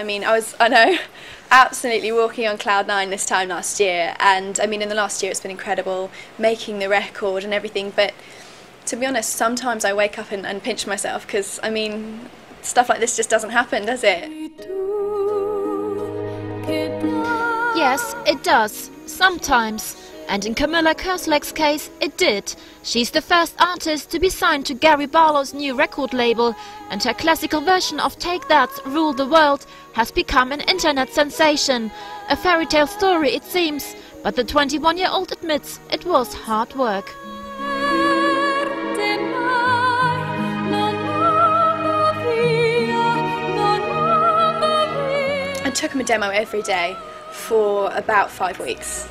I mean, I know, absolutely walking on cloud nine this time last year, and I mean in the last year it's been incredible making the record and everything, but to be honest sometimes I wake up and pinch myself because I mean stuff like this just doesn't happen, does it? Yes, it does, sometimes. And in Camilla Kerslake's case, it did. She's the first artist to be signed to Gary Barlow's new record label, and her classical version of Take That's Rule the World has become an internet sensation. A fairy tale story it seems, but the 21-year-old admits it was hard work. I took him a demo every day for about 5 weeks.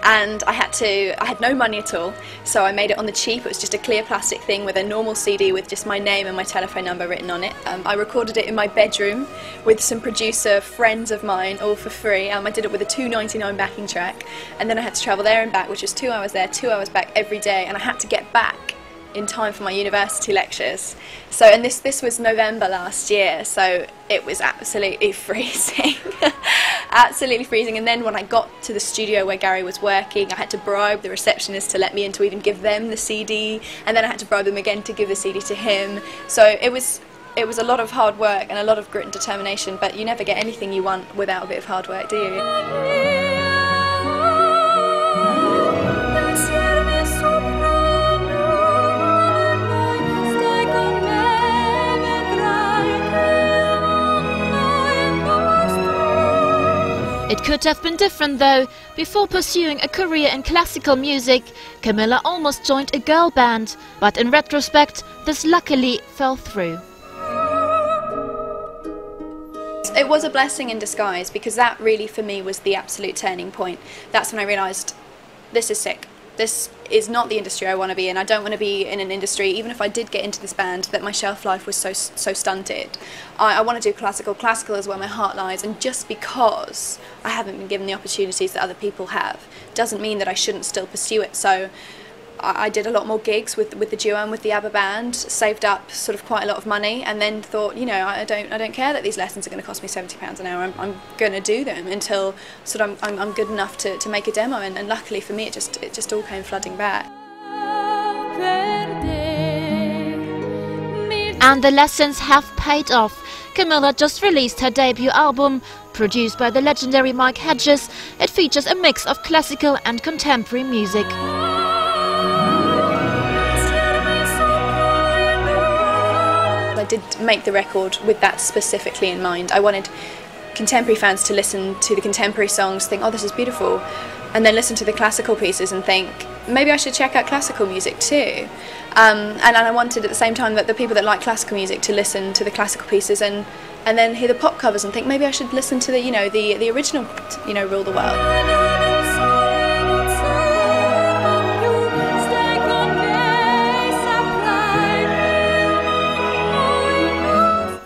And I had no money at all, so I made it on the cheap. It was just a clear plastic thing with a normal CD with just my name and my telephone number written on it. I recorded it in my bedroom with some producer friends of mine, all for free. I did it with a $2.99 backing track, and then I had to travel there and back, which was 2 hours there, 2 hours back every day, and I had to get back in time for my university lectures. So, and this was November last year, so it was absolutely freezing. Absolutely freezing. And then when I got to the studio where Gary was working, I had to bribe the receptionist to let me in to even give them the CD, and then I had to bribe them again to give the CD to him. So it was a lot of hard work and a lot of grit and determination, but you never get anything you want without a bit of hard work, do you? It could have been different though. Before pursuing a career in classical music, Camilla almost joined a girl band, but in retrospect, this luckily fell through. It was a blessing in disguise, because that really for me was the absolute turning point. That's when I realised, this is sick. This is not the industry I want to be in. I don't want to be in an industry, even if I did get into this band, that my shelf life was so stunted. I want to do classical. Classical is where my heart lies, and just because I haven't been given the opportunities that other people have doesn't mean that I shouldn't still pursue it. So I did a lot more gigs with the duo and with the ABBA band, saved up sort of quite a lot of money, and then thought, you know, I don't care that these lessons are going to cost me £70 an hour. I'm going to do them until sort of I'm good enough to make a demo, and luckily for me it just all came flooding back. And the lessons have paid off. Camilla just released her debut album, produced by the legendary Mike Hedges. It features a mix of classical and contemporary music. I did make the record with that specifically in mind. I wanted contemporary fans to listen to the contemporary songs, think, oh, this is beautiful, and then listen to the classical pieces and think, maybe I should check out classical music too. And I wanted at the same time that the people that like classical music to listen to the classical pieces and then hear the pop covers and think, maybe I should listen to the original, Rule the World.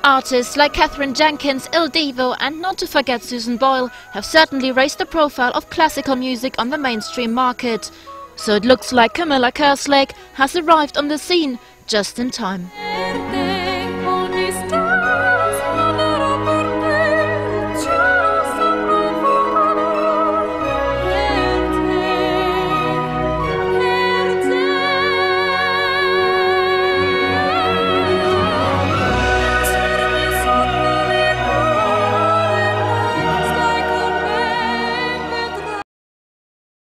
Artists like Katherine Jenkins, Il Divo and not to forget Susan Boyle have certainly raised the profile of classical music on the mainstream market. So it looks like Camilla Kerslake has arrived on the scene just in time.